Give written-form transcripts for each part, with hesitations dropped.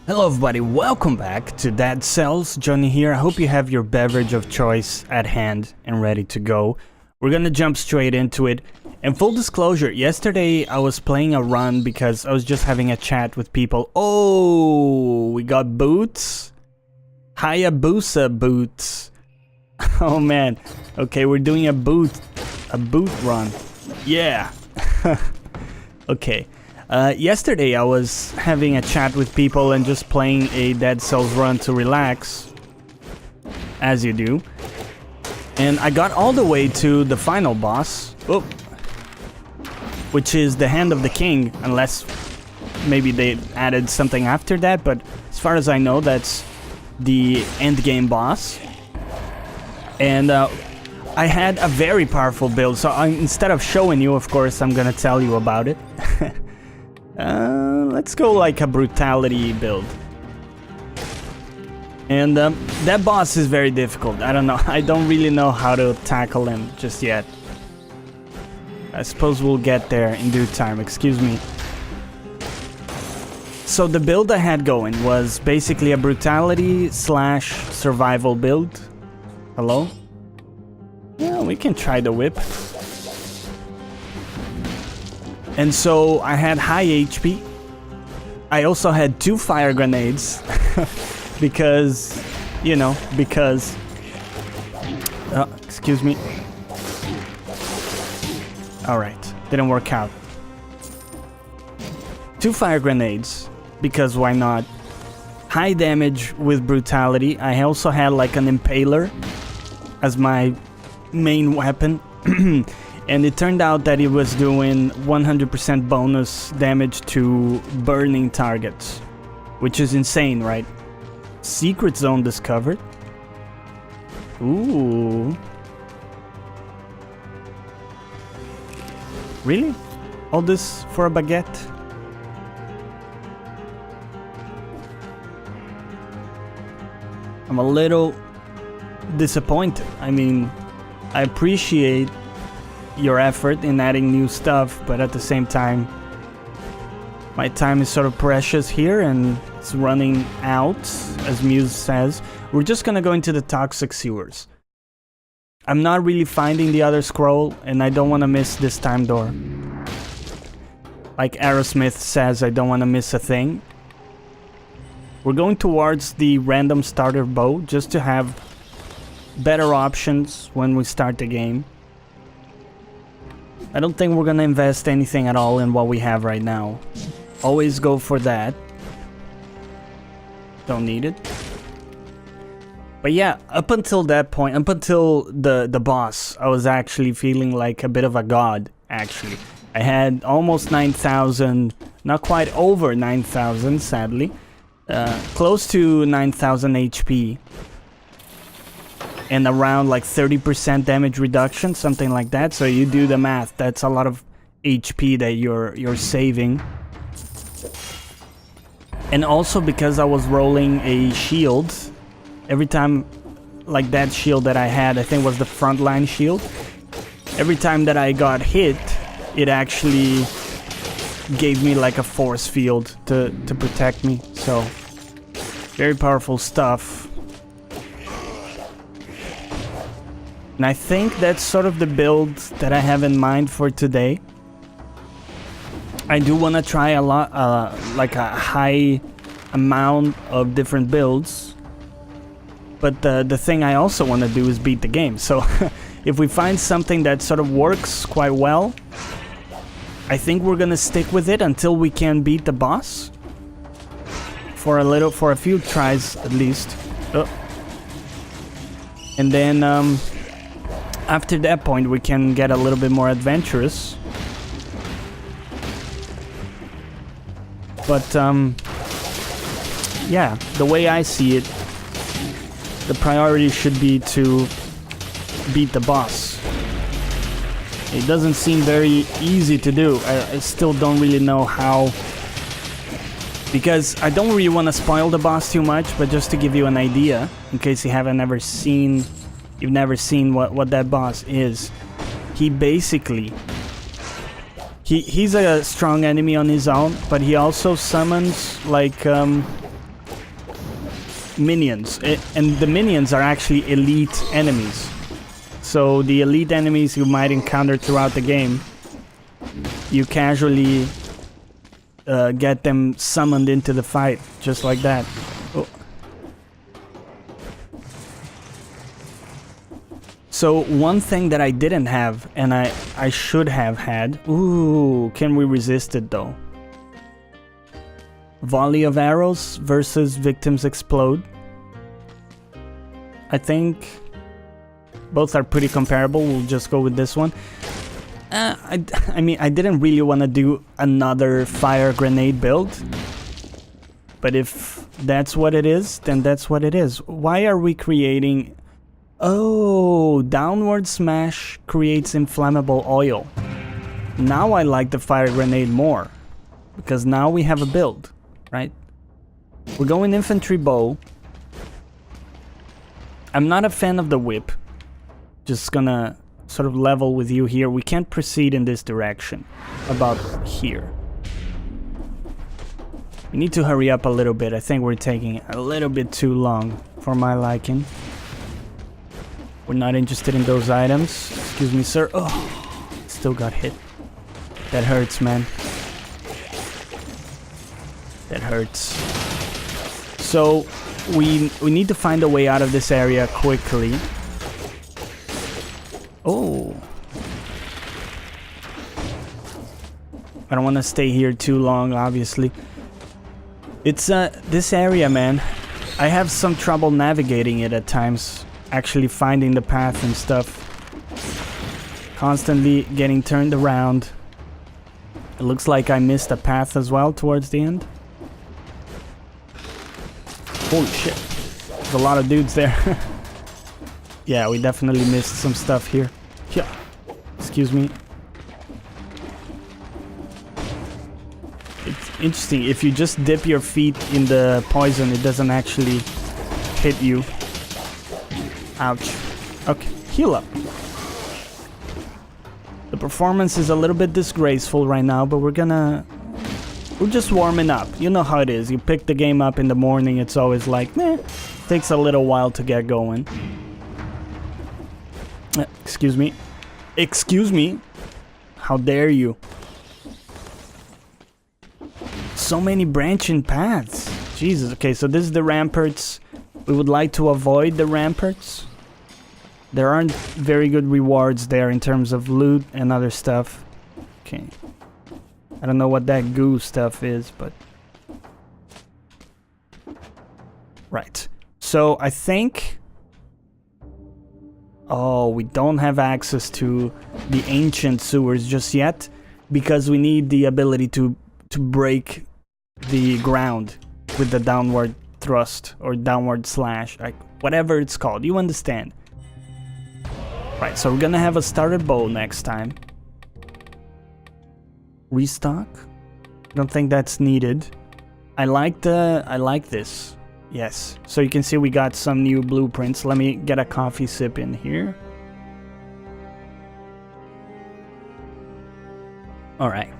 Hello everybody, welcome back to Dead Cells. Jonny here. I hope you have your beverage of choice at hand and ready to go. We're gonna jump straight into it. And full disclosure, yesterday I was playing a run because I was just having a chat with people. Oh, we got boots? Hayabusa boots. Oh man. Okay, we're doing a boot run. Yeah. Okay. Yesterday I was having a chat with people and just playing a Dead Cells run to relax, as you do. And I got all the way to the final boss, which is the Hand of the King, unless maybe they added something after that, but as far as I know, that's the end game boss. And I had a very powerful build, so instead of showing you, of course, I'm gonna tell you about it. Let's go like a brutality build. And that boss is very difficult. I don't know. I don't really know how to tackle him just yet. I suppose we'll get there in due time. Excuse me. So the build I had going was basically a brutality / survival build. Hello? Yeah, we can try the whip. And so I had high HP. I also had 2 fire grenades because, you know, because... excuse me. Alright, didn't work out. 2 fire grenades, because why not? High damage with brutality. I also had like an impaler as my main weapon. And it turned out that it was doing 100% bonus damage to burning targets, which is insane, right? Secret zone discovered. Ooh. Really? All this for a baguette? I'm a little disappointed. I mean, I appreciate your effort in adding new stuff, but at the same time my time is sort of precious here and it's running out, as Muse says. We're just gonna go into the toxic sewers. I'm not really finding the other scroll and I don't want to miss this time door. Like Aerosmith says, I don't want to miss a thing. We're going towards the random starter bow just to have better options when we start the game. I don't think we're gonna invest anything at all in what we have right now. Always go for that. Don't need it. But yeah, up until that point, up until the boss, I was actually feeling like a bit of a god, actually. I had almost 9,000, not quite over 9,000, sadly. Close to 9,000 HP. And around like 30% damage reduction, something like that. So you do the math, that's a lot of HP that you're saving. And also because I was rolling a shield, every time, like that shield that I had, I think was the frontline shield. Every time that I got hit, it actually gave me like a force field to protect me. So very powerful stuff. And I think that's sort of the build that I have in mind for today. I do want to try a lot, like a high amount of different builds. But the thing I also want to do is beat the game. So if we find something that sort of works quite well, I think we're gonna stick with it until we can beat the boss. For a few tries at least. And then after that point we can get a little bit more adventurous. But yeah, the way I see it, the priority should be to beat the boss. It doesn't seem very easy to do. I still don't really know how, because I don't really want to spoil the boss too much, but just to give you an idea, in case you've never seen what that boss is. He basically, he's a strong enemy on his own, but he also summons like minions, and the minions are actually elite enemies. So the elite enemies you might encounter throughout the game, you casually get them summoned into the fight, just like that. Oh. So one thing that I didn't have, and I should have had... Ooh, can we resist it though? Volley of arrows versus victims explode. I think both are pretty comparable. We'll just go with this one. I mean, I didn't really want to do another fire grenade build. But if that's what it is, then that's what it is. Why are we creating... Oh, downward smash creates inflammable oil. Now I like the fire grenade more. Because now we have a build, right? We're going infantry bow. I'm not a fan of the whip. Just gonna sort of level with you here. We can't proceed in this direction. About here. We need to hurry up a little bit. I think we're taking a little bit too long for my liking. We're not interested in those items. Excuse me, sir. Oh, still got hit. That hurts, man. That hurts. So we need to find a way out of this area quickly. Oh. I don't want to stay here too long, obviously. It's this area, man. I have some trouble navigating it at times. Actually finding the path and stuff. Constantly getting turned around. It looks like I missed a path as well towards the end. Holy shit. There's a lot of dudes there. Yeah, we definitely missed some stuff here. Yeah. Excuse me. It's interesting. If you just dip your feet in the poison, it doesn't actually hit you. Ouch. Okay, heal up. The performance is a little bit disgraceful right now, but we're just warming up. You know how it is. You pick the game up in the morning, it's always like, meh. Takes a little while to get going. Excuse me. Excuse me. How dare you? So many branching paths. Jesus. Okay, so this is the ramparts. We would like to avoid the ramparts. There aren't very good rewards there in terms of loot and other stuff. Okay. I don't know what that goo stuff is, but... Right. So, I think... Oh, we don't have access to the ancient sewers just yet. Because we need the ability to break the ground with the downward thrust or downward slash, like whatever it's called, you understand. Right, so we're gonna have a starter bow next time. Restock? I don't think that's needed. I like this. Yes. So you can see we got some new blueprints. Let me get a coffee sip in here. Alright.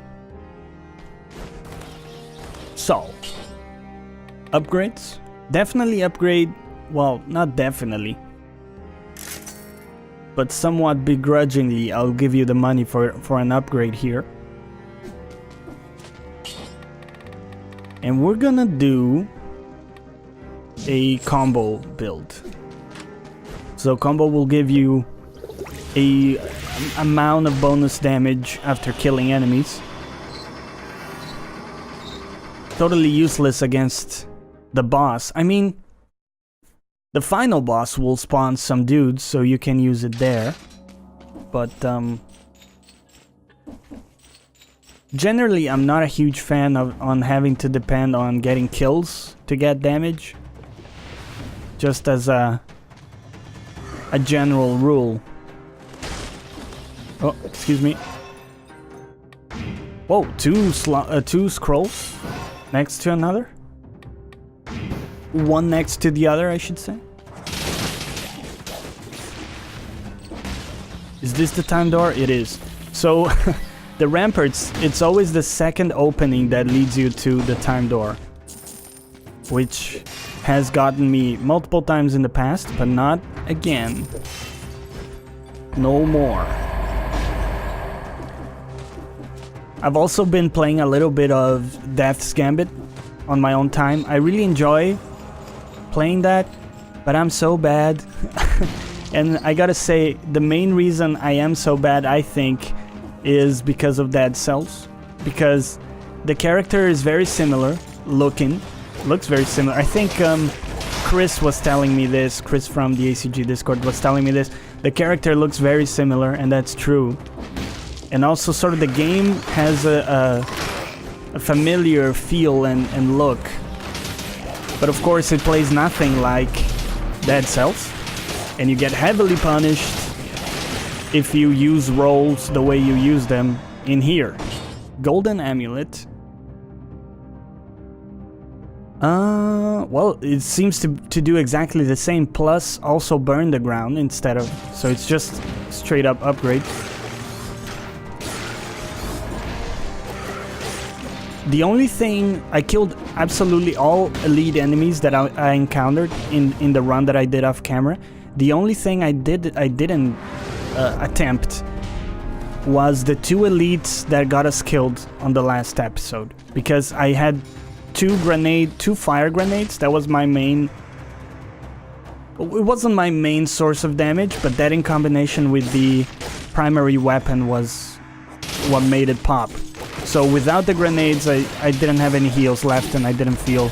So, upgrades? Definitely upgrade, well, not definitely, but somewhat begrudgingly, I'll give you the money for an upgrade here. And we're gonna do a combo build. So combo will give you a amount of bonus damage after killing enemies. Totally useless against the boss. I mean, the final boss will spawn some dudes, so you can use it there. But, generally, I'm not a huge fan of having to depend on getting kills to get damage. Just as a general rule. Oh, excuse me. Whoa, two scrolls next to another? One next to the other, I should say. Is this the time door? It is. So, the ramparts, it's always the second opening that leads you to the time door. Which has gotten me multiple times in the past, but not again. No more. I've also been playing a little bit of Death's Gambit on my own time. I really enjoy playing that, but I'm so bad. And I gotta say, the main reason I am so bad, I think, is because of Dead Cells. Because the character is very similar looking, looks very similar. I think Chris was telling me this, Chris from the ACG Discord was telling me this. The character looks very similar, and that's true. And also sort of the game has a familiar feel and look. But of course it plays nothing like Dead Cells. And you get heavily punished if you use rolls the way you use them in here. Golden Amulet. Well, it seems to do exactly the same, plus also burn the ground instead of... So it's just straight up upgrade. The only thing... I killed absolutely all elite enemies that I encountered in the run that I did off camera. The only thing I didn't attempt was the 2 elites that got us killed on the last episode. Because I had 2 fire grenades. That was my main... It wasn't my main source of damage, but that in combination with the primary weapon was what made it pop. So without the grenades, I didn't have any heals left, and I didn't feel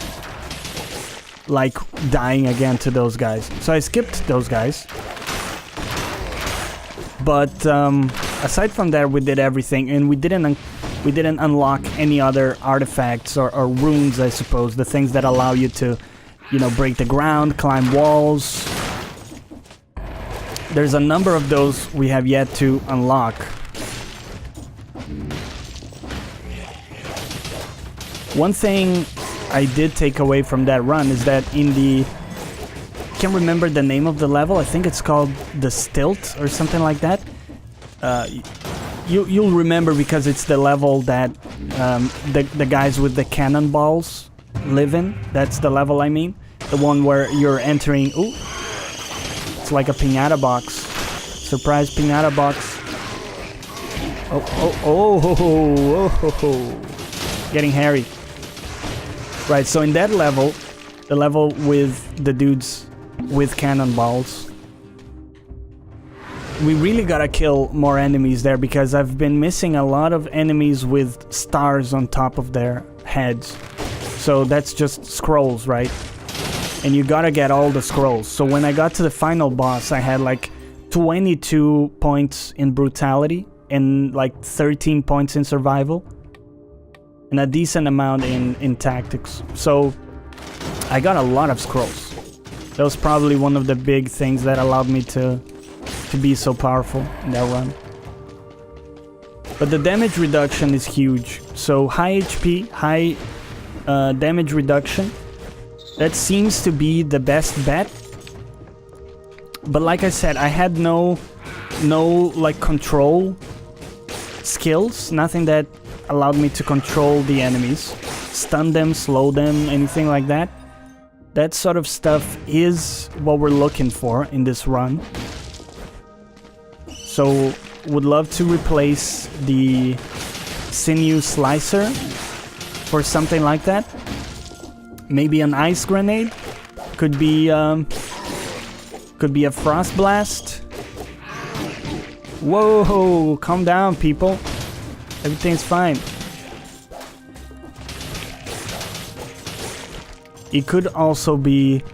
like dying again to those guys. So I skipped those guys. But aside from that, we did everything, and we didn't unlock any other artifacts or runes, I suppose. The things that allow you to, you know, break the ground, climb walls. There's a number of those we have yet to unlock. One thing I did take away from that run is that in the... I can't remember the name of the level. I think it's called the Stilt or something like that. You'll remember because it's the level that the guys with the cannonballs live in. That's the level I mean. The one where you're entering... Ooh! It's like a piñata box. Surprise piñata box. Oh. Getting hairy. Right, so in that level, the level with the dudes with cannonballs, we really gotta kill more enemies there because I've been missing a lot of enemies with stars on top of their heads. So that's just scrolls, right? And you gotta get all the scrolls. So when I got to the final boss, I had like 22 points in brutality and like 13 points in survival. And a decent amount in tactics. So I got a lot of scrolls. That was probably one of the big things that allowed me to be so powerful in that run. But the damage reduction is huge. So high HP, high damage reduction. That seems to be the best bet. But like I said, I had no like control skills. Nothing that allowed me to control the enemies, stun them, slow them, anything like that. That sort of stuff is what we're looking for in this run. So would love to replace the sinew slicer for something like that. Maybe an ice grenade. Could be a frost blast. Whoa, calm down, people. Everything's fine. It could also be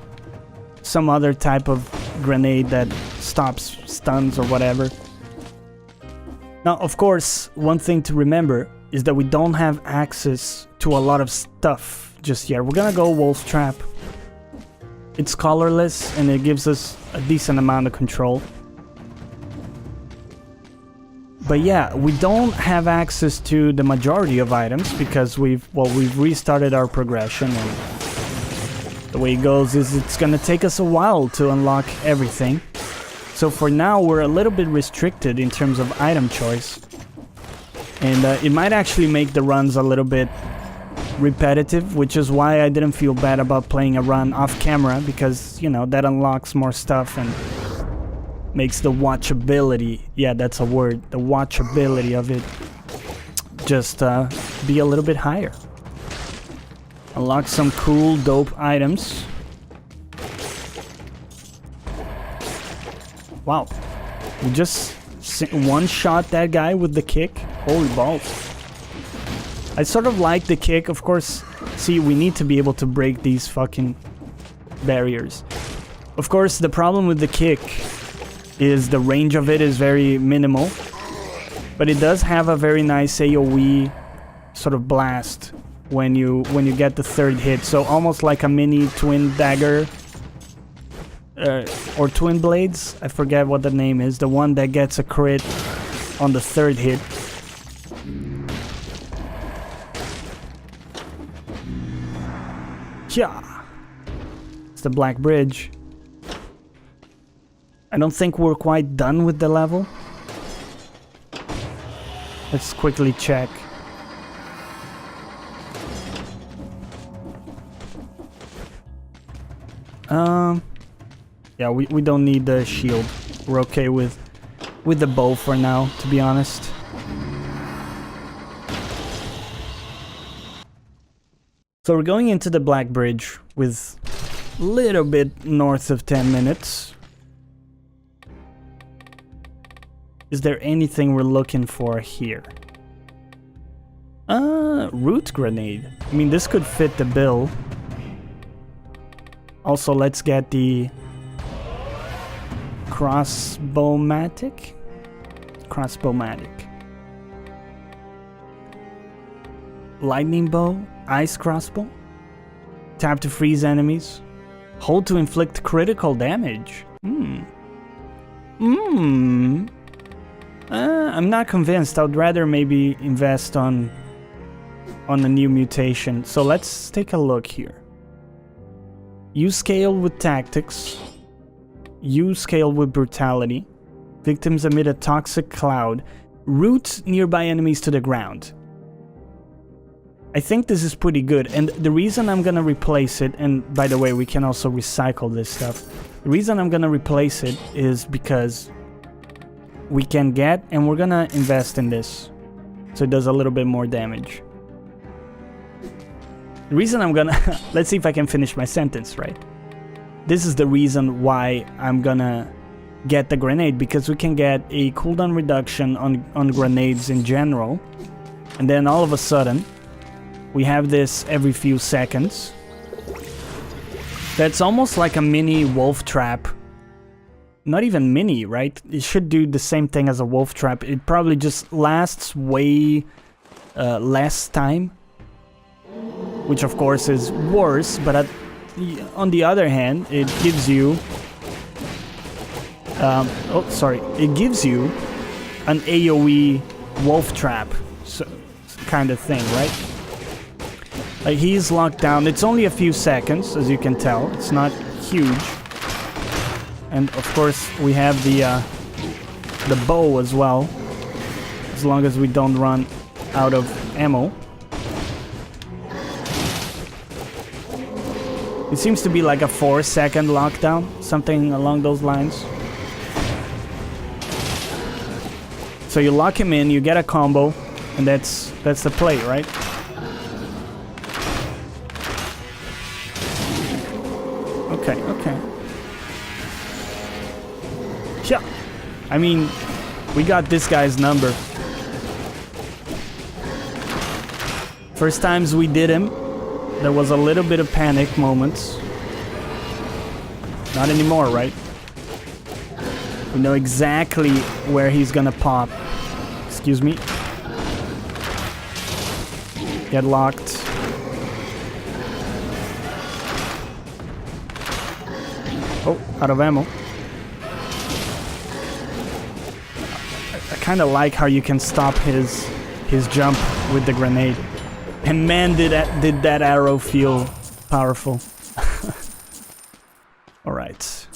some other type of grenade that stops stuns or whatever. Now, of course, one thing to remember is that we don't have access to a lot of stuff just yet. We're gonna go Wolf Trap. It's colorless and it gives us a decent amount of control. But yeah, we don't have access to the majority of items because we've restarted our progression, and the way it goes is it's gonna take us a while to unlock everything. So for now we're a little bit restricted in terms of item choice, and it might actually make the runs a little bit repetitive, which is why I didn't feel bad about playing a run off camera, because, you know, that unlocks more stuff and makes the watchability, yeah, that's a word, the watchability of it just be a little bit higher. Unlock some cool, dope items. Wow, we just one-shot that guy with the kick. Holy balls. I sort of like the kick, of course. See, we need to be able to break these fucking barriers. Of course, the problem with the kick is the range of it is very minimal, but it does have a very nice AoE sort of blast when you get the third hit. So almost like a mini twin dagger. Or twin blades, I forget what the name is, the one that gets a crit on the third hit. Yeah, it's the Black Bridge. I don't think we're quite done with the level. Let's quickly check. Yeah, we don't need the shield. We're okay with the bow for now, to be honest. So we're going into the Black Bridge with a little bit north of 10 minutes. Is there anything we're looking for here? Root grenade. I mean, this could fit the bill. Also, let's get the crossbowmatic. Lightning bow, ice crossbow. Tap to freeze enemies. Hold to inflict critical damage. I'm not convinced. I'd rather maybe invest on a new mutation. So let's take a look here. Use scale with tactics. Use scale with brutality. Victims emit a toxic cloud. Root nearby enemies to the ground. I think this is pretty good, and the reason I'm gonna replace it, and by the way, we can also recycle this stuff. The reason I'm gonna replace it is because we can get, and we're gonna invest in this, so it does a little bit more damage. The reason I'm gonna... let's see if I can finish my sentence, right? This is the reason why I'm gonna get the grenade, because we can get a cooldown reduction on grenades in general, and then all of a sudden we have this every few seconds. That's almost like a mini wolf trap. Not even mini, right? It should do the same thing as a wolf trap. It probably just lasts way less time, which of course is worse, but on the other hand, it gives you it gives you an AoE wolf trap kind of thing, right? Like, he's locked down. It's only a few seconds, as you can tell. It's not huge. And of course, we have the bow as well, as long as we don't run out of ammo. It seems to be like a 4-second lockdown, something along those lines. So you lock him in, you get a combo, and that's the play, right? Okay. Yeah, I mean, we got this guy's number. First times we did him, there was a little bit of panic moments. Not anymore, right? We know exactly where he's gonna pop. Excuse me. Get locked. Oh, out of ammo. I kind of like how you can stop his jump with the grenade. And man, did that arrow feel powerful. Alright.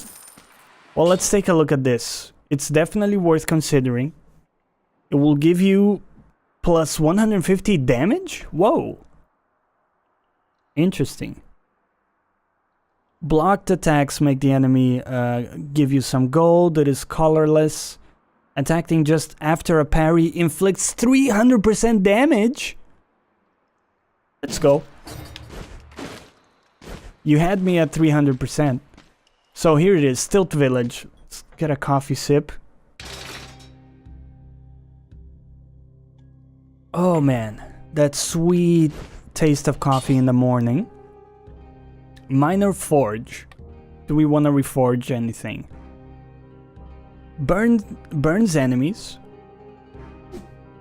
Well, let's take a look at this. It's definitely worth considering. It will give you plus 150 damage? Whoa. Interesting. Blocked attacks make the enemy give you some gold. It is colorless. Attacking just after a parry inflicts 300% damage. Let's go. You had me at 300%. So here it is, Stilt Village. Let's get a coffee sip. Oh man, that sweet taste of coffee in the morning. Minor Forge. Do we want to reforge anything? Burns enemies.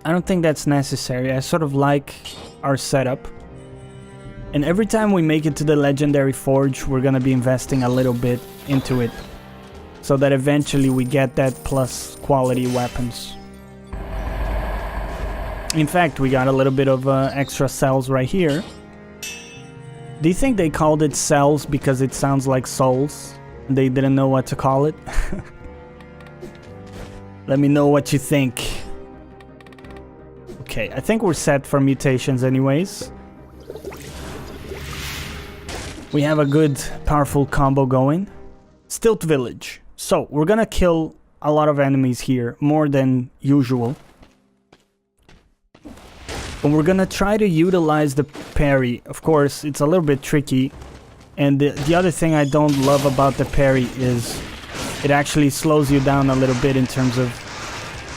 I don't think that's necessary. I sort of like our setup. And every time we make it to the Legendary Forge, we're gonna be investing a little bit into it. So that eventually we get that plus quality weapons. In fact, we got a little bit of extra cells right here. Do you think they called it cells because it sounds like souls? They didn't know what to call it? Let me know what you think. Okay, I think we're set for mutations anyways. We have a good, powerful combo going. Stilt Village. So, we're gonna kill a lot of enemies here, more than usual. And we're gonna try to utilize the parry. Of course, it's a little bit tricky. And the other thing I don't love about the parry is it actually slows you down a little bit in terms of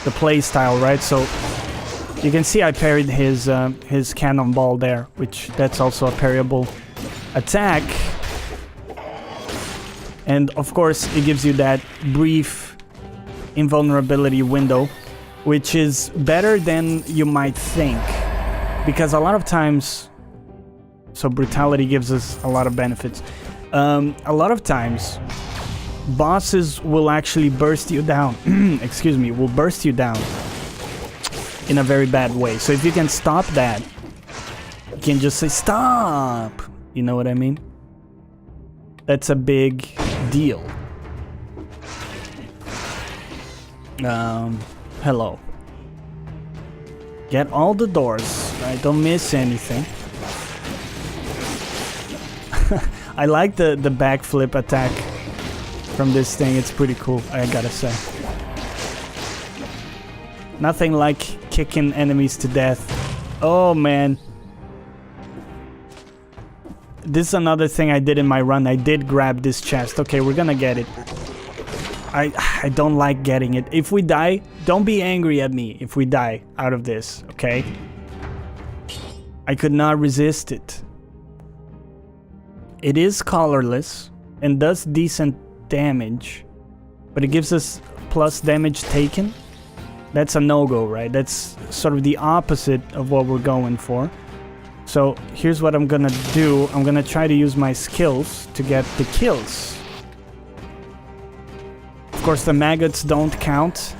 the play style, right? So you can see I parried his cannonball there, which that's also a parryable attack. And of course, it gives you that brief invulnerability window, which is better than you might think. Because a lot of times, so brutality gives us a lot of benefits. A lot of times, bosses will actually burst you down. Excuse me, will burst you down in a very bad way. So if you can stop that, you can just say stop. You know what I mean? That's a big deal. Hello. Get all the doors. I don't miss anything. I like the backflip attack from this thing. It's pretty cool, I gotta say. Nothing like kicking enemies to death. Oh man. This is another thing I did in my run. I did grab this chest. Okay, we're gonna get it. I don't like getting it. If we die, don't be angry at me if we die out of this, okay? I could not resist it. It is colorless and does decent damage, but it gives us plus damage taken. That's a no-go, right? That's sort of the opposite of what we're going for. So here's what I'm gonna do. I'm gonna try to use my skills to get the kills. Of course, the maggots don't count.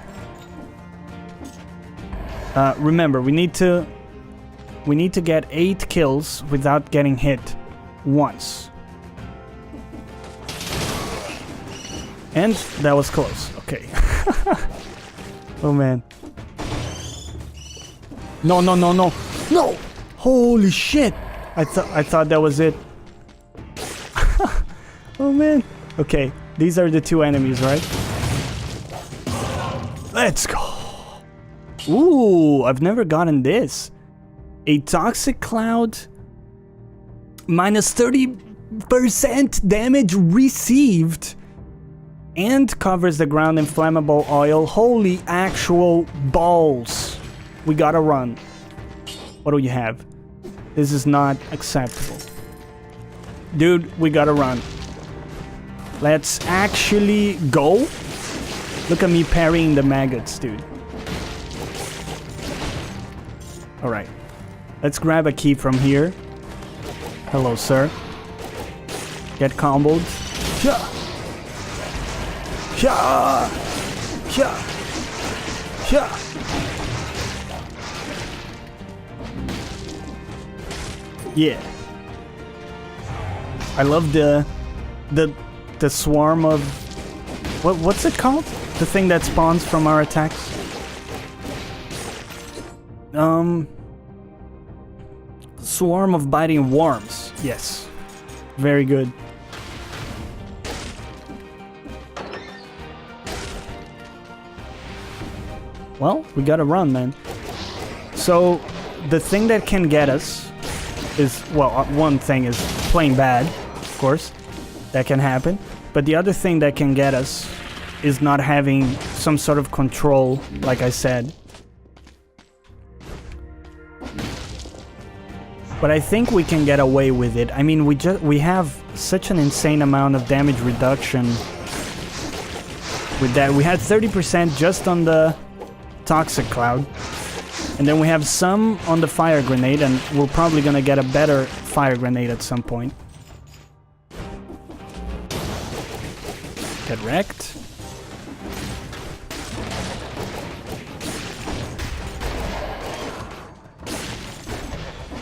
Remember, we need to get 8 kills without getting hit once. And that was close. Okay. Oh man. No, no, no, no. No! Holy shit! I thought that was it. Oh man. Okay, these are the 2 enemies, right? Let's go. Ooh, I've never gotten this. A toxic cloud. Minus 30% damage received. And covers the ground in flammable oil. Holy actual balls. We gotta run. What do you have? This is not acceptable. Dude, we gotta run. Let's actually go. Look at me parrying the maggots, dude. Alright. Let's grab a key from here. Hello, sir. Get comboed. Yeah. Yeah. Yeah. Yeah. Yeah. I love the swarm of what's it called? The thing that spawns from our attacks? Swarm of biting worms. Yes. Very good. Well, we gotta run, man. So, the thing that can get us is, well, one thing is playing bad, of course. That can happen. But the other thing that can get us is not having some sort of control, like I said. But I think we can get away with it. I mean, we have such an insane amount of damage reduction with that. We had 30% just on the Toxic Cloud. And then we have some on the Fire Grenade, and we're probably gonna get a better Fire Grenade at some point. Get wrecked.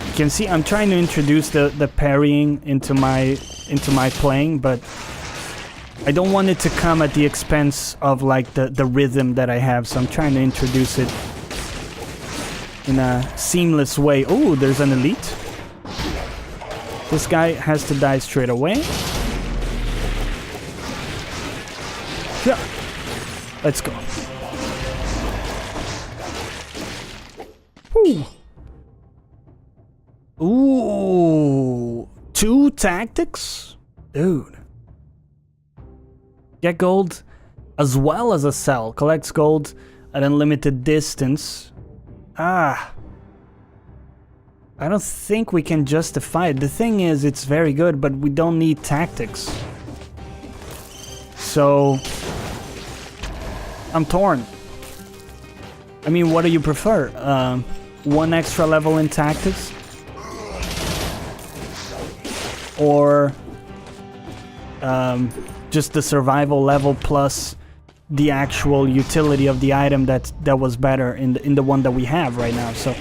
You can see I'm trying to introduce the parrying into my playing, but I don't want it to come at the expense of like the rhythm that I have, so I'm trying to introduce it in a seamless way. Oh, there's an elite. This guy has to die straight away. Yeah. Let's go. Woo. Ooh. 2 tactics? Dude. Get gold as well as a cell. Collects gold at unlimited distance. I don't think we can justify it. The thing is, it's very good, but we don't need tactics. So, I'm torn. I mean, what do you prefer? 1 extra level in tactics? Or just the survival level plus the actual utility of the item that was better in the one that we have right now. So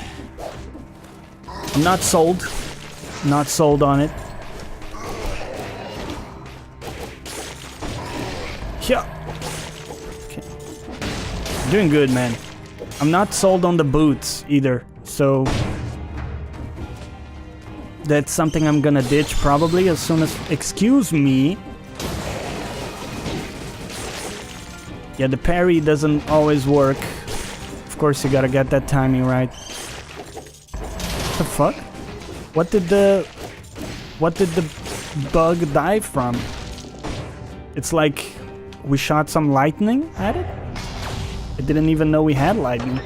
I'm not sold on it. Yeah. Okay. Doing good, man. I'm not sold on the boots either, so that's something I'm gonna ditch probably as soon as... Excuse me. Yeah, the parry doesn't always work. Of course, you gotta get that timing right. What the fuck? What did the bug die from? It's like we shot some lightning at it? I didn't even know we had lightning.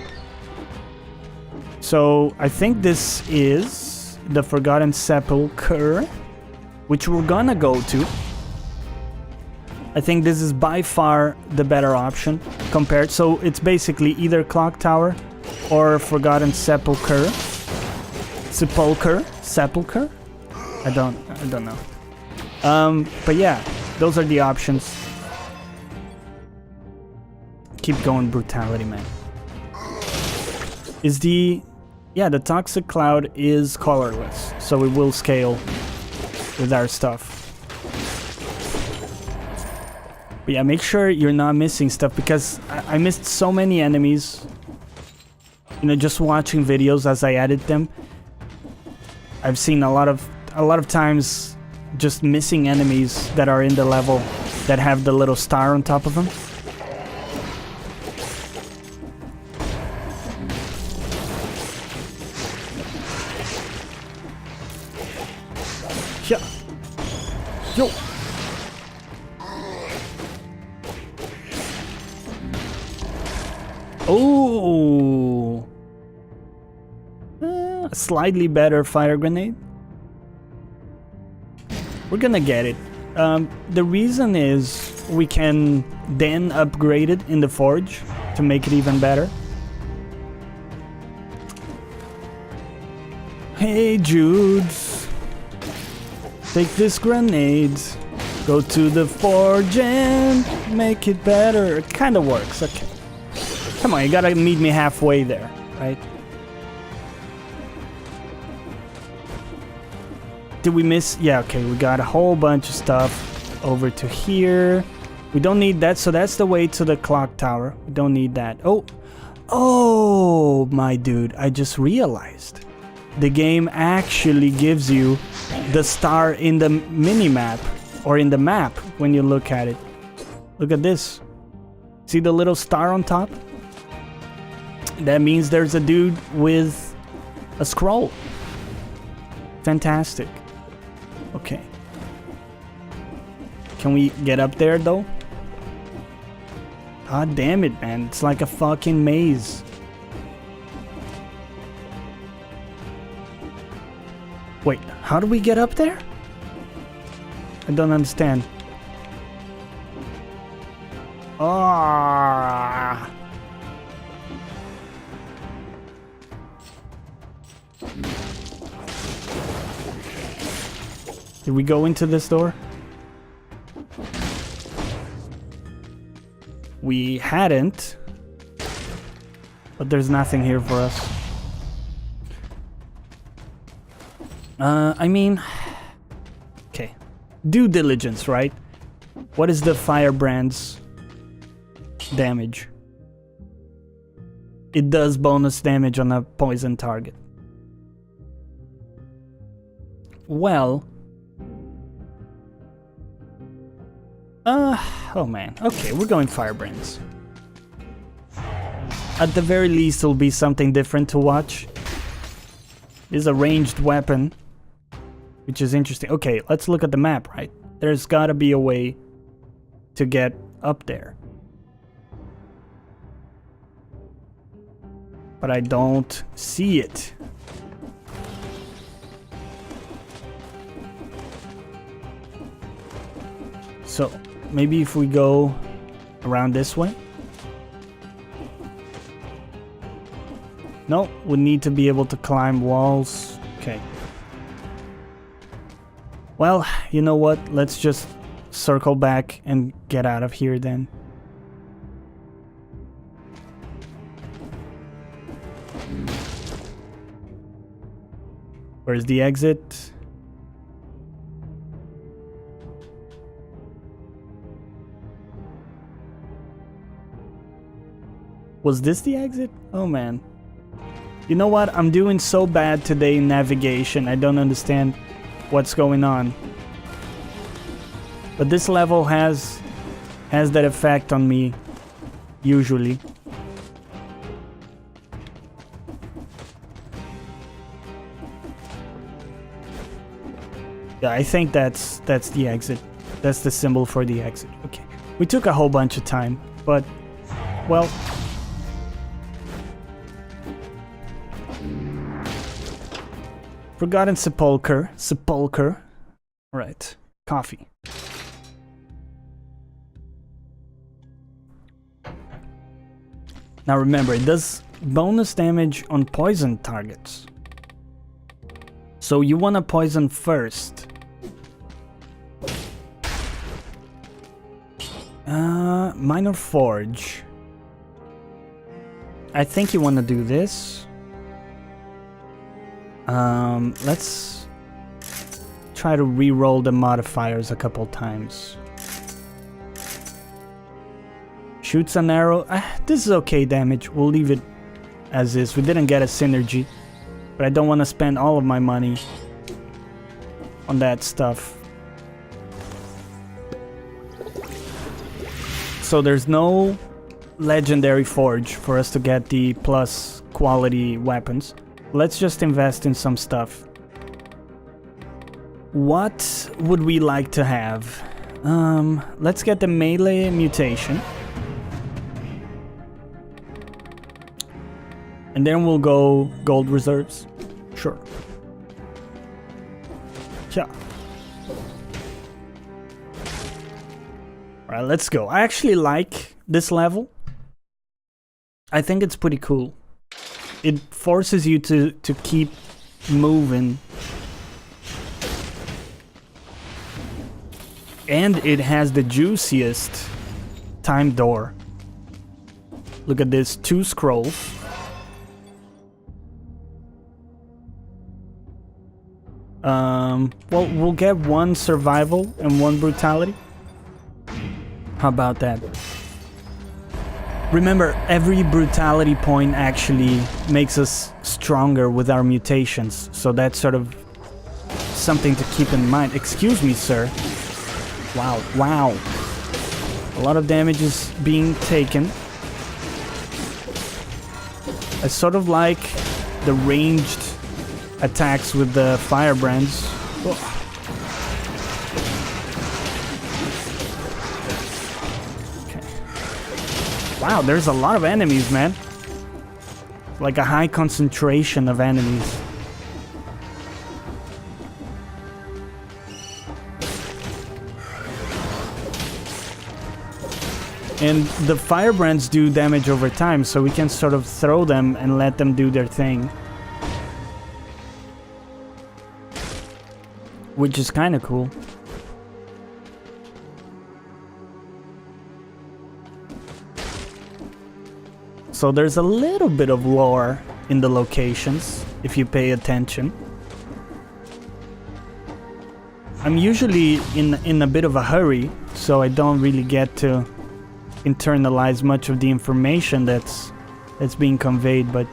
So, I think this is the Forgotten Sepulchre, which we're gonna go to. I think this is by far the better option compared. So it's basically either Clock Tower or Forgotten Sepulchre. Sepulchre? I don't know. But yeah, those are the options. Keep going, brutality, man. Is the Toxic Cloud is colorless, so it will scale with our stuff. But yeah, make sure you're not missing stuff, because I missed so many enemies. You know, just watching videos as I edit them. I've seen a lot of times just missing enemies that are in the level that have the little star on top of them. Yeah. Yo. Oh, a slightly better fire grenade. We're gonna get it. The reason is we can then upgrade it in the forge to make it even better. Hey Judes, take this grenade, go to the forge and make it better. It kind of works. Okay. Come on, you gotta meet me halfway there, right? Did we miss? Yeah, okay, we got a whole bunch of stuff over to here. We don't need that, so that's the way to the clock tower. We don't need that. Oh, my dude, I just realized. the game actually gives you the star in the mini-map, or in the map when you look at it. Look at this. See the little star on top? That means there's a dude with a scroll. Fantastic. Okay. Can we get up there though? God damn it, man. It's like a fucking maze. Wait, how do we get up there? I don't understand. Ah. Did we go into this door? We hadn't. But there's nothing here for us. I mean... Okay. Due diligence, right? What is the firebrand's damage? It does bonus damage on a poison target. Well... oh man. Okay, we're going firebrands. At the very least, it'll be something different to watch. It is a ranged weapon, which is interesting. Okay, let's look at the map, right? There's gotta be a way to get up there. But I don't see it. So, maybe if we go around this way? No, we need to be able to climb walls. Okay. Well, you know what? Let's just circle back and get out of here then. Where's the exit? Was this the exit? Oh man. You know what? I'm doing so bad today in navigation. I don't understand what's going on. But this level has that effect on me, usually. Yeah, I think that's the exit. That's the symbol for the exit. Okay. We took a whole bunch of time, but, well... Forgotten sepulcher. Sepulcher. Right. Coffee. Now remember, it does bonus damage on poison targets. So you want to poison first. Minor Forge. I think you want to do this. Let's try to re-roll the modifiers a couple times. Shoots an arrow. This is okay damage. We'll leave it as is. We didn't get a synergy, but I don't want to spend all of my money on that stuff. So there's no legendary forge for us to get the plus quality weapons. Let's just invest in some stuff. What would we like to have? Let's get the melee mutation. And then we'll go gold reserves. Sure. Yeah. Alright, let's go. I actually like this level. I think it's pretty cool. It forces you to keep moving. And it has the juiciest time door. Look at this, 2 scrolls. Well, we'll get 1 survival and 1 brutality. How about that? Remember, every brutality point actually makes us stronger with our mutations, so that's sort of something to keep in mind. Excuse me, sir. Wow, wow. A lot of damage is being taken. I sort of like the ranged attacks with the firebrands. Oh. Wow, there's a lot of enemies, man. Like a high concentration of enemies. And the firebrands do damage over time, so we can sort of throw them and let them do their thing. Which is kind of cool. So there's a little bit of lore in the locations, if you pay attention. I'm usually in a bit of a hurry, so I don't really get to internalize much of the information that's being conveyed, but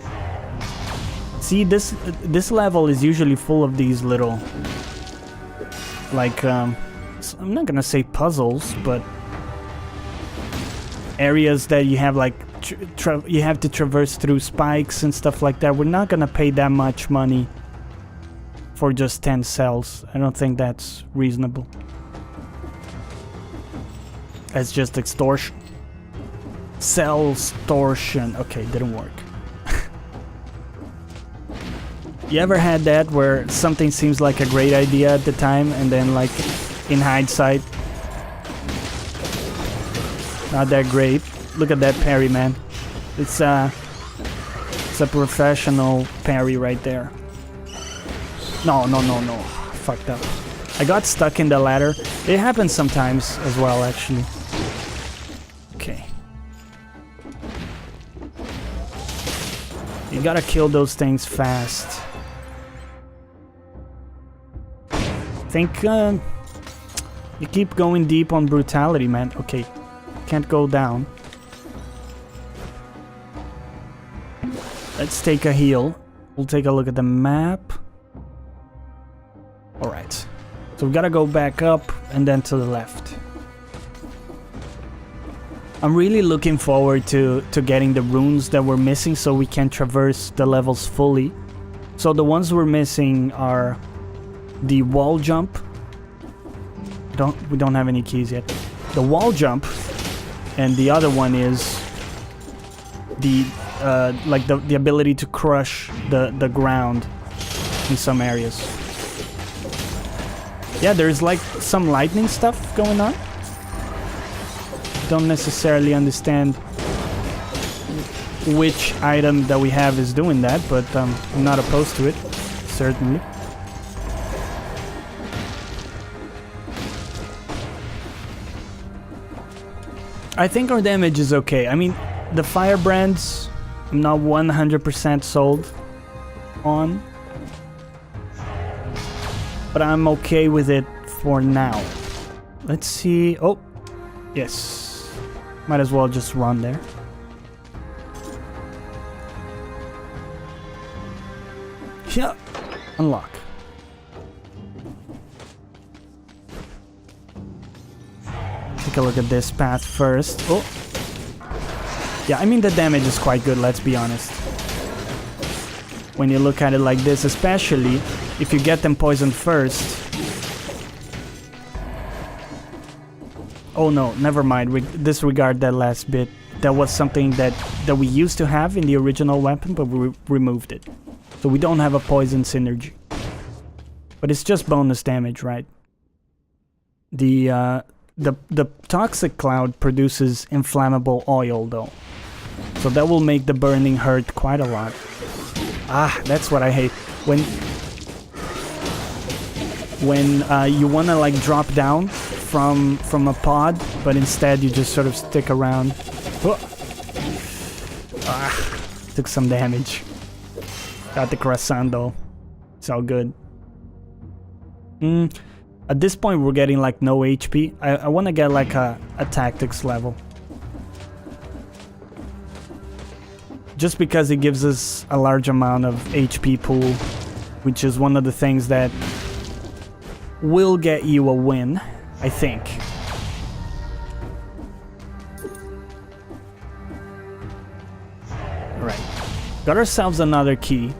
see, this level is usually full of these little, like, I'm not gonna say puzzles, but areas that you have like you have to traverse through spikes and stuff like that. We're not gonna pay that much money for just 10 cells. I don't think that's reasonable. That's just extortion. Cell extortion. Okay, didn't work. You ever had that where something seems like a great idea at the time and then, like, in hindsight, not that great? Look at that parry, man. It's a professional parry right there. No. Fucked up. I got stuck in the ladder. It happens sometimes as well, actually. Okay. You gotta kill those things fast. I think you keep going deep on brutality, man. Okay. Can't go down. Let's take a heal. We'll take a look at the map. Alright. So we gotta go back up and then to the left. I'm really looking forward to getting the runes that we're missing so we can traverse the levels fully. So the ones we're missing are the wall jump. We don't have any keys yet. The wall jump, and the other one is the like the ability to crush the ground in some areas. Yeah, there's like some lightning stuff going on. Don't necessarily understand which item that we have is doing that, but I'm not opposed to it, certainly. I think our damage is okay. I mean, the firebrands, I'm not 100% sold on, but I'm okay with it for now. Let's see. Oh, yes. Might as well just run there. Yeah. Unlock. Take a look at this path first. Oh. Yeah, I mean, the damage is quite good, let's be honest. When you look at it like this, especially if you get them poisoned first. Oh no, never mind. Disregard that last bit. That was something that we used to have in the original weapon, but we removed it. So we don't have a poison synergy. But it's just bonus damage, right? The toxic cloud produces inflammable oil, though. So that will make the burning hurt quite a lot. Ah, that's what I hate. When you want to, like, drop down from a pod, but instead you just sort of stick around. Oh. Ah, took some damage. Got the croissant, though. It's all good. At this point, we're getting, like, no HP. I want to get, like, a tactics level. just because it gives us a large amount of HP pool, which is one of the things that will get you a win, I think. Alright, got ourselves another key.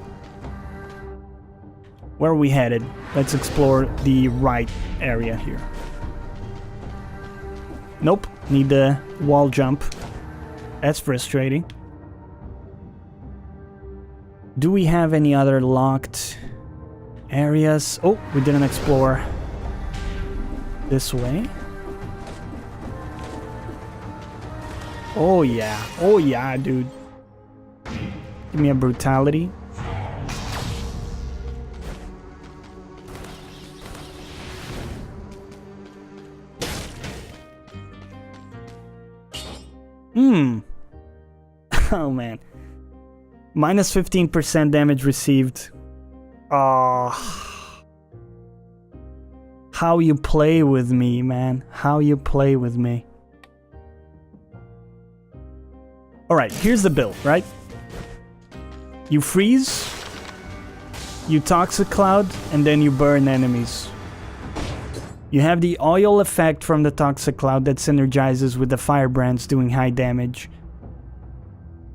Where are we headed? Let's explore the right area here. Nope, need the wall jump. That's frustrating. Do we have any other locked areas? Oh, we didn't explore this way. Oh yeah, dude. Give me a brutality. Oh man. Minus 15% damage received. How you play with me, man. How you play with me. Alright, here's the build, right? You freeze, you toxic cloud, and then you burn enemies. You have the oil effect from the toxic cloud that synergizes with the firebrands doing high damage.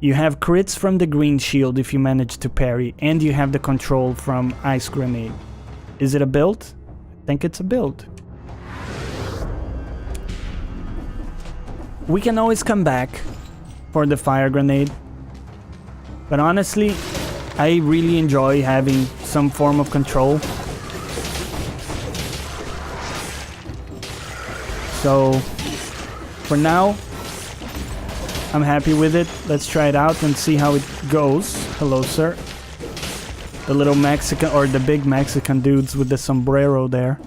You have crits from the green shield if you manage to parry, and you have the control from ice grenade. Is it a build? I think it's a build. We can always come back for the fire grenade, but honestly, I really enjoy having some form of control. So, for now, I'm happy with it. Let's try it out and see how it goes. Hello, sir. The little Mexican, or the big Mexican dudes with the sombrero there.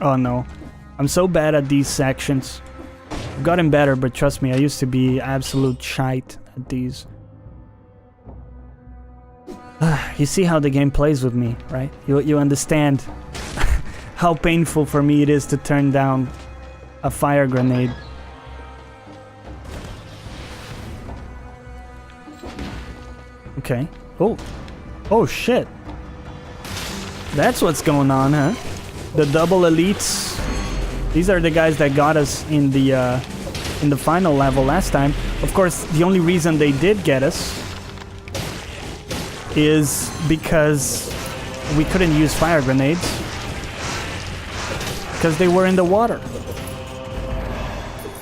Oh no. I'm so bad at these sections. I've gotten better, but trust me, I used to be absolute shite at these. You see how the game plays with me, right? You understand how painful for me it is to turn down a fire grenade. Okay. Oh shit. That's what's going on, huh? The double elites. These are the guys that got us in the final level last time. Of course, the only reason they did get us is because we couldn't use fire grenades because they were in the water.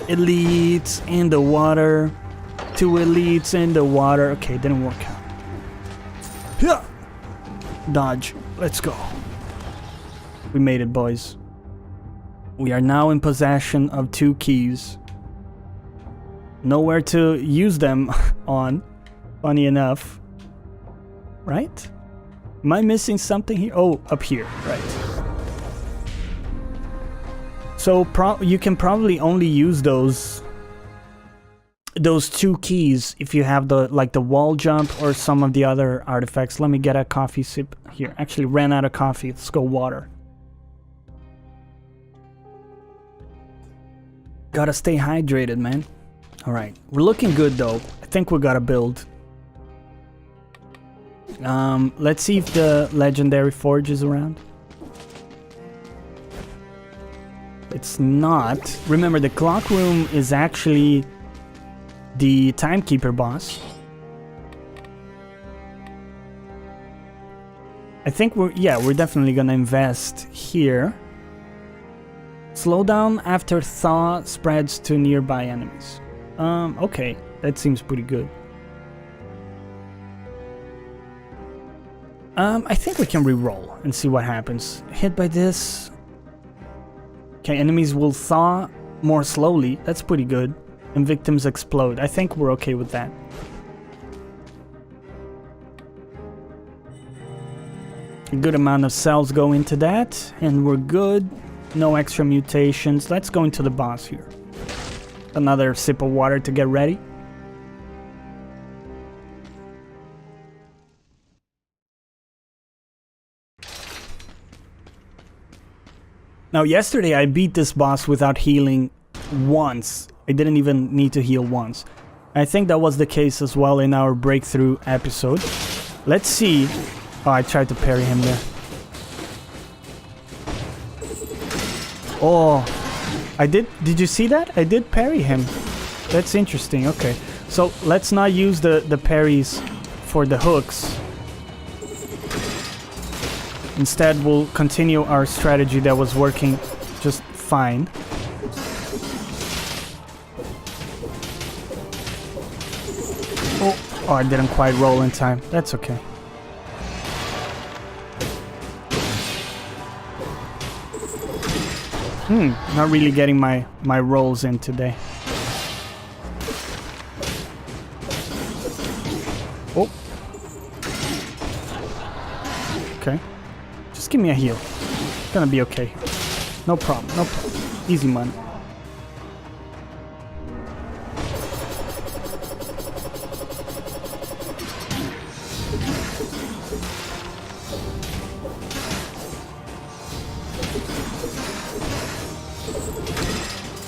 Elites in the water. 2 elites in the water. Okay, didn't work out. Yeah. Dodge. Let's go. We made it, boys. We are now in possession of 2 keys. Nowhere to use them on, funny enough. Right? Am I missing something here? Oh, up here, right. So you can probably only use those 2 keys if you have the wall jump or some of the other artifacts. Let me get a coffee sip here. Actually ran out of coffee. Let's go water. Gotta stay hydrated, man. Alright, we're looking good though. I think we gotta build. Let's see if the legendary forge is around. It's not. Remember, the clock room is actually the timekeeper boss. I think we're definitely gonna invest here. Slowdown after thaw spreads to nearby enemies. Okay, that seems pretty good. I think we can re-roll and see what happens. Hit by this. Okay, enemies will thaw more slowly. That's pretty good. And victims explode. I think we're okay with that. A good amount of cells go into that, and we're good. No extra mutations. Let's go into the boss here. Another sip of water to get ready. Now, yesterday I beat this boss without healing once. I didn't even need to heal once. I think that was the case as well in our breakthrough episode. Let's see. Oh, I tried to parry him there. Oh, I did. Did you see that? I did parry him. That's interesting. Okay. So let's not use the parries for the hooks. Instead, we'll continue our strategy that was working just fine. Oh, I didn't quite roll in time. That's okay. Not really getting my rolls in today. Oh. Okay. Just give me a heal. It's gonna be okay. No problem, no problem. Easy money.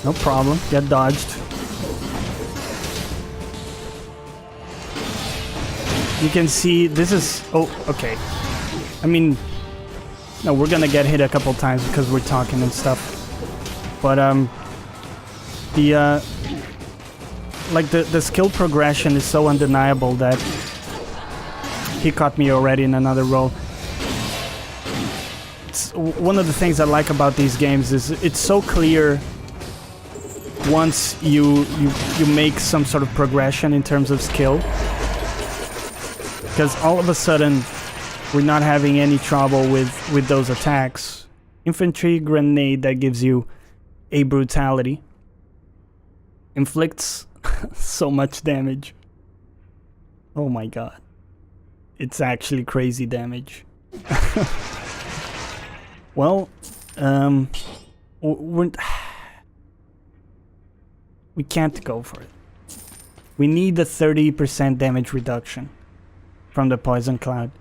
No problem. Get dodged. You can see this is... Oh, okay. I mean... No, we're gonna get hit a couple times because we're talking and stuff. But, the skill progression is so undeniable that he caught me already in another roll. It's one of the things I like about these games is it's so clear once you make some sort of progression in terms of skill. Because all of a sudden, we're not having any trouble with those attacks. Infantry grenade that gives you a brutality. Inflicts so much damage. Oh my god. It's actually crazy damage. Well, we can't go for it. We need a 30% damage reduction from the poison cloud.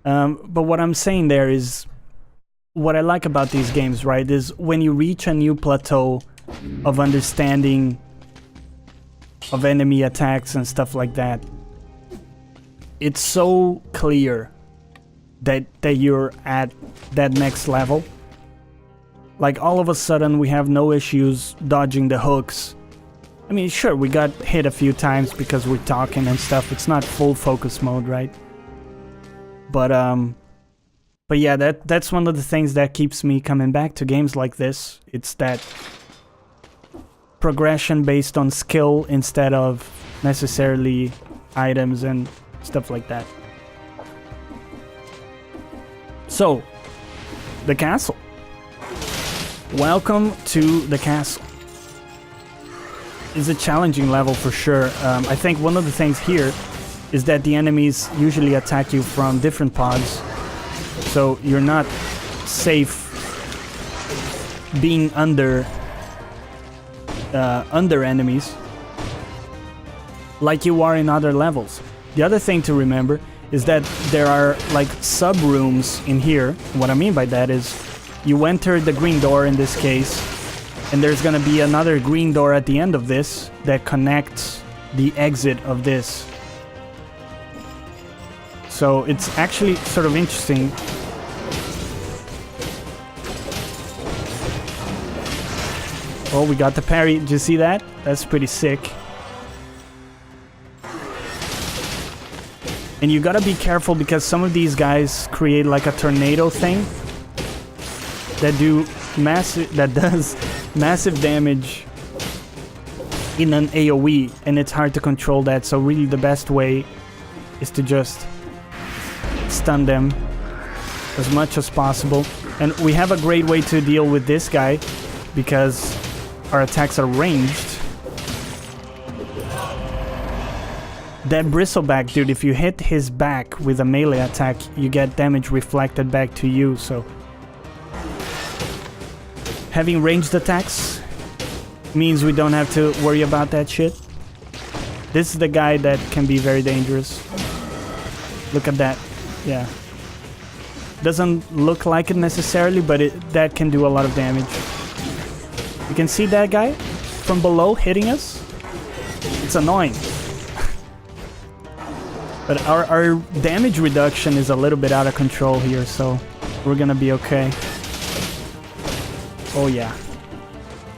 But what I'm saying there is, what I like about these games, right, is when you reach a new plateau of understanding of enemy attacks and stuff like that, it's so clear that you're at that next level. Like, all of a sudden, we have no issues dodging the hooks. I mean, sure, we got hit a few times because we're talking and stuff. It's not full focus mode, right? But yeah, that's one of the things that keeps me coming back to games like this. It's that progression based on skill instead of necessarily items and stuff like that. So, the castle. Welcome to the castle. It's a challenging level for sure. I think one of the things here is that the enemies usually attack you from different pods, so you're not safe being under enemies like you are in other levels. The other thing to remember is that there are like sub-rooms in here. What I mean by that is you enter the green door in this case, and there's gonna be another green door at the end of this that connects the exit of this. So it's actually sort of interesting. Oh, we got the parry. Did you see that? That's pretty sick. And you gotta be careful because some of these guys create like a tornado thing that does massive damage in an AoE, and it's hard to control that. So really the best way is to just stun them as much as possible. And we have a great way to deal with this guy because our attacks are ranged. That bristleback dude, if you hit his back with a melee attack, you get damage reflected back to you, so having ranged attacks means we don't have to worry about that shit. This is the guy that can be very dangerous. Look at that. Yeah. Doesn't look like it necessarily, but that can do a lot of damage. You can see that guy? from below hitting us. It's annoying. But our damage reduction is a little bit out of control here, so we're gonna be okay. Oh yeah.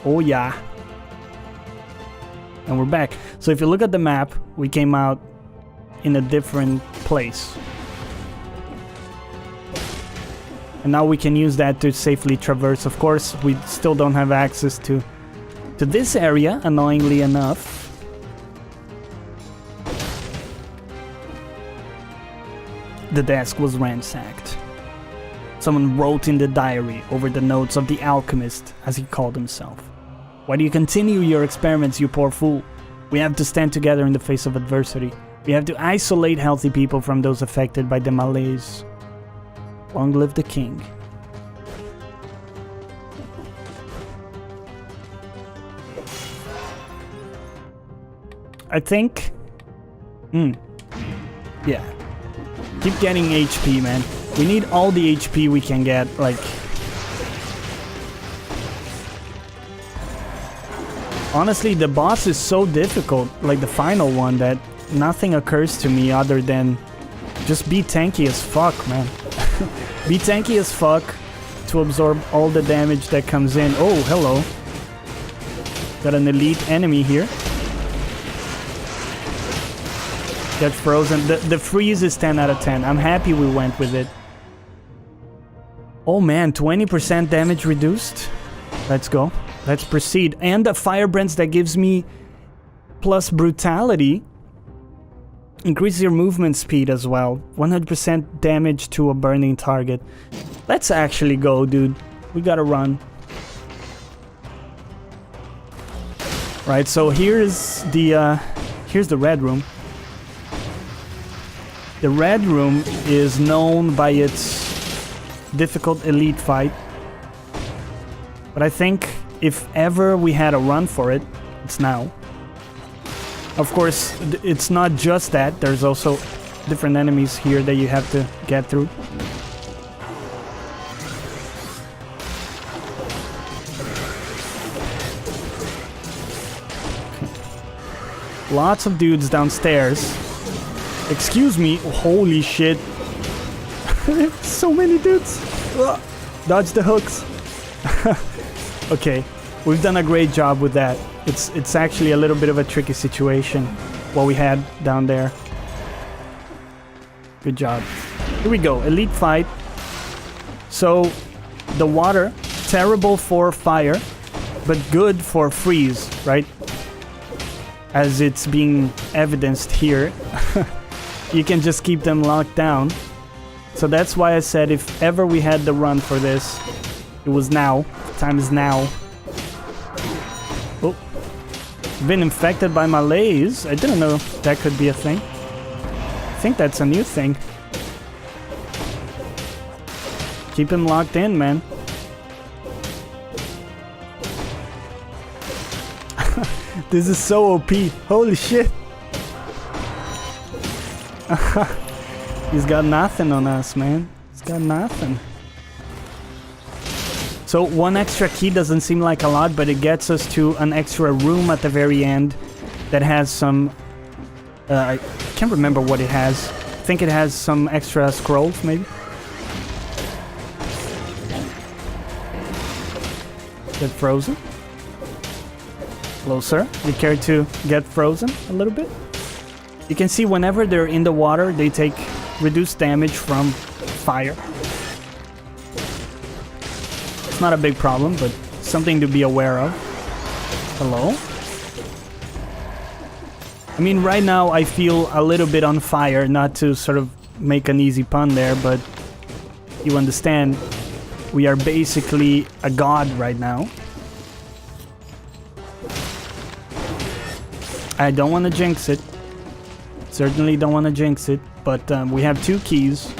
Oh yeah. And we're back. So if you look at the map, we came out in a different place. And now we can use that to safely traverse. Of course, we still don't have access to this area, annoyingly enough. The desk was ransacked. Someone wrote in the diary over the notes of the alchemist, as he called himself. Why do you continue your experiments, you poor fool? We have to stand together in the face of adversity. We have to isolate healthy people from those affected by the malaise. Long live the king. I think... yeah. Keep getting HP, man. We need all the HP we can get, like... Honestly, the boss is so difficult, like the final one, that nothing occurs to me other than just be tanky as fuck, man. Be tanky as fuck to absorb all the damage that comes in. Oh, hello. Got an elite enemy here. Get frozen. The freeze is 10 out of 10. I'm happy we went with it. Oh man, 20% damage reduced. Let's go. Let's proceed. And the firebrands that gives me plus brutality. Increase your movement speed as well. 100% damage to a burning target. Let's actually go, dude. We gotta run. Right, so here's the red room. The red room is known by its difficult elite fight. But I think if ever we had a run for it, it's now. Of course, it's not just that. There's also different enemies here that you have to get through. Lots of dudes downstairs. Excuse me. Holy shit. So many dudes. Ugh. Dodge the hooks. Okay, we've done a great job with that. It's actually a little bit of a tricky situation, what we had down there. Good job. Here we go, elite fight. So, the water, terrible for fire, but good for freeze, right? As it's being evidenced here. You can just keep them locked down. So that's why I said if ever we had the run for this, it was now. Time is now. Oh. Been infected by malaise. I didn't know that could be a thing. I think that's a new thing. Keep him locked in, man. This is so OP. Holy shit. He's got nothing on us, man. He's got nothing. So one extra key doesn't seem like a lot, but it gets us to an extra room at the very end that has some... I can't remember what it has. I think it has some extra scrolls, maybe? Get frozen. Hello, sir. You care to get frozen a little bit? You can see whenever they're in the water, they take reduced damage from fire. It's not a big problem, but something to be aware of. Hello? I mean, right now I feel a little bit on fire, not to sort of make an easy pun there, but you understand, we are basically a god right now. I don't want to jinx it. Certainly don't want to jinx it, but we have 2 keys.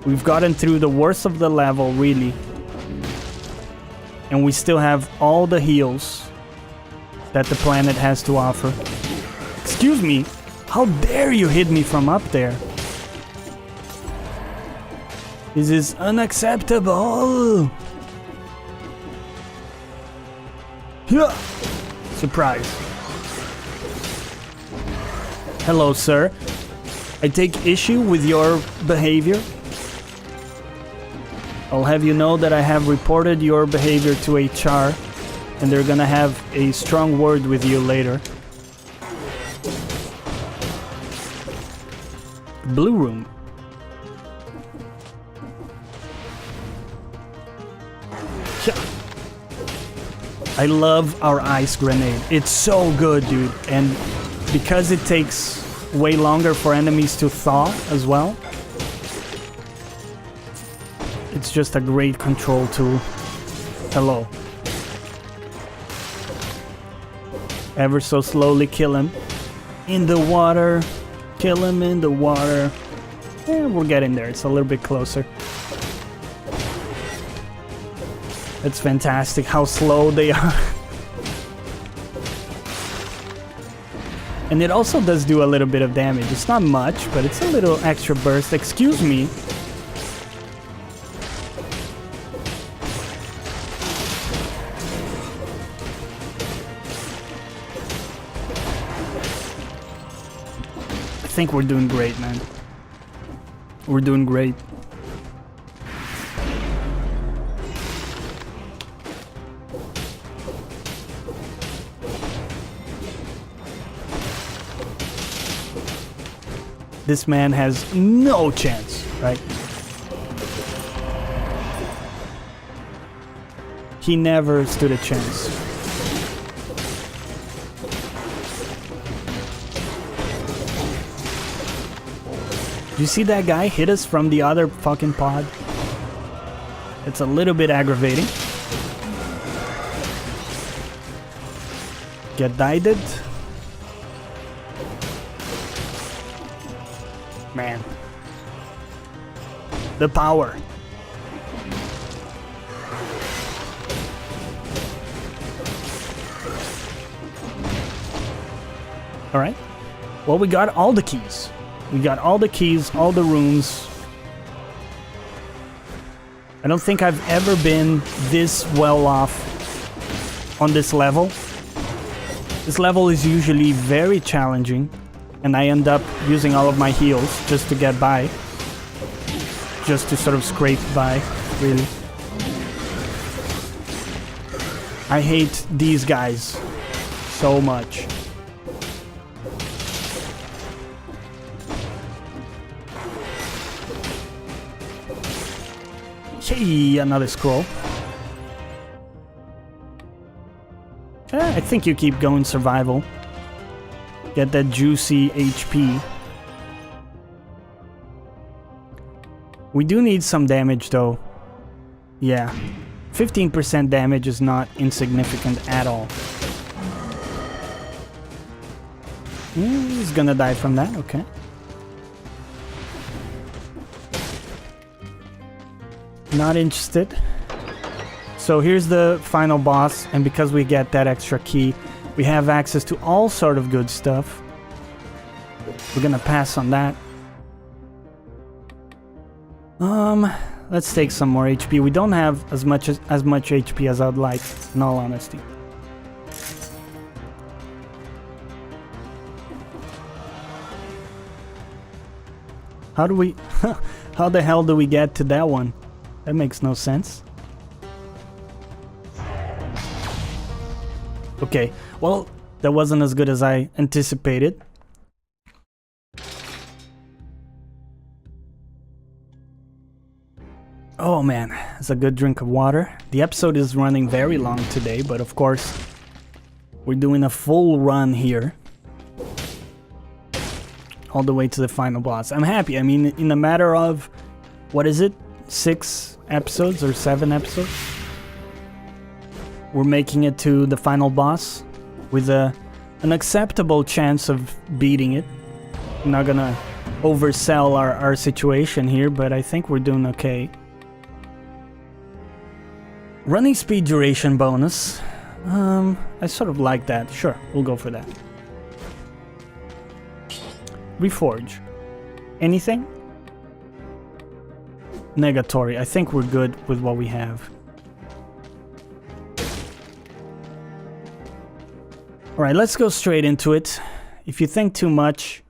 We've gotten through the worst of the level, really. And we still have all the heals that the planet has to offer. Excuse me, how dare you hit me from up there? This is unacceptable. Yeah. Surprise. Hello, sir. I take issue with your behavior. I'll have you know that I have reported your behavior to HR, and they're gonna have a strong word with you later. Blue room. I love our ice grenade. It's so good, dude. And because it takes way longer for enemies to thaw as well, it's just a great control tool. Hello. Ever so slowly kill him. In the water. Kill him in the water. We're getting there. It's a little bit closer. It's fantastic how slow they are. And it also does do a little bit of damage. It's not much, but it's a little extra burst. Excuse me. I think we're doing great, man. We're doing great. This man has no chance, right? He never stood a chance. You see that guy hit us from the other fucking pod? It's a little bit aggravating. Get dieted. Man. The power. Alright. Well, we got all the keys. We got all the keys, all the rooms. I don't think I've ever been this well off on this level. This level is usually very challenging, and I end up using all of my heals just to get by. Just to sort of scrape by, really. I hate these guys so much. Hey, another scroll. I think you keep going survival. Get that juicy HP. We do need some damage though. Yeah. 15% damage is not insignificant at all. He's gonna die from that, okay. Not interested. So here's the final boss, and because we get that extra key, we have access to all sort of good stuff. We're gonna pass on that. Let's take some more HP. We don't have as much HP as I'd like, in all honesty. How do we... How the hell do we get to that one? That makes no sense. Okay, well, that wasn't as good as I anticipated. Oh man, it's a good drink of water. The episode is running very long today, but of course, we're doing a full run here. All the way to the final boss. I'm happy. I mean, in a matter of, what is it? 6 episodes or 7 episodes? We're making it to the final boss with an acceptable chance of beating it. I'm not gonna oversell our situation here, but I think we're doing okay. Running speed duration bonus. I sort of like that. Sure, we'll go for that. Reforge. Anything? Negatory. I think we're good with what we have. Alright, let's go straight into it. If you think too much,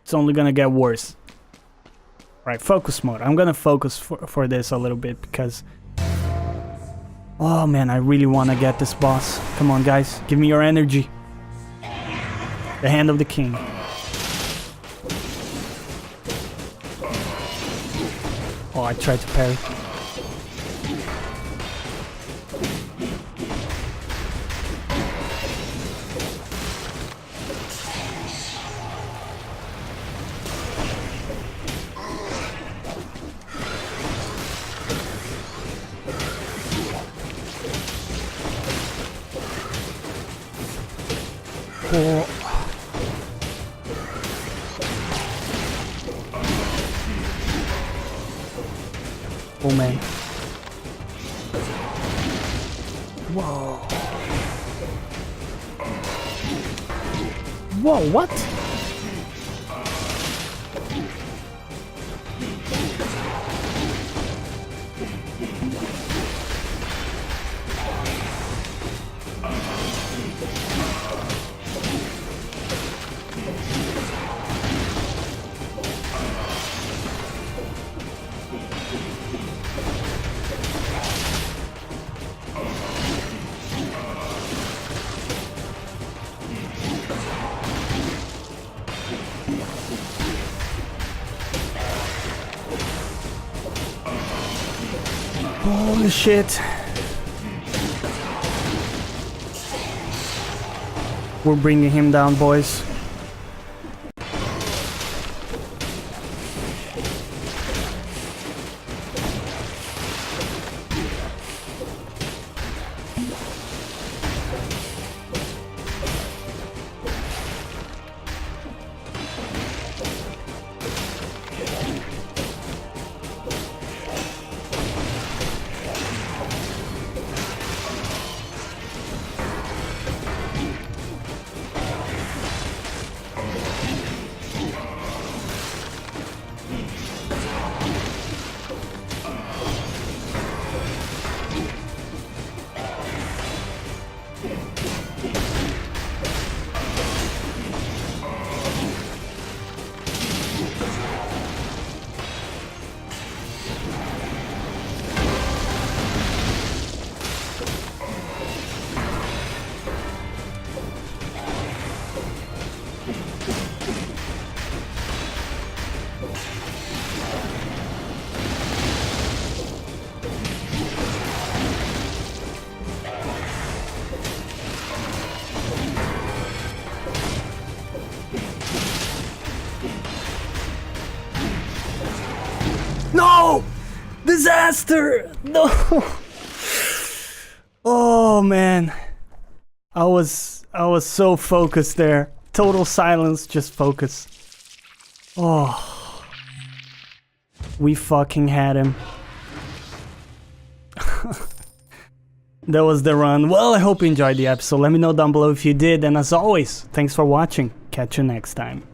it's only gonna get worse. Alright, focus mode. I'm gonna focus for this a little bit because... Oh man, I really wanna get this boss. Come on guys, give me your energy. The Hand of the King. Oh, I tried to parry. Oh. Oh man. Whoa. Whoa, what? Holy shit. We're bringing him down, boys. No! Disaster! No! Oh man. I was so focused there. Total silence, just focus. Oh. We fucking had him. That was the run. Well, I hope you enjoyed the episode. Let me know down below if you did. And as always, thanks for watching. Catch you next time.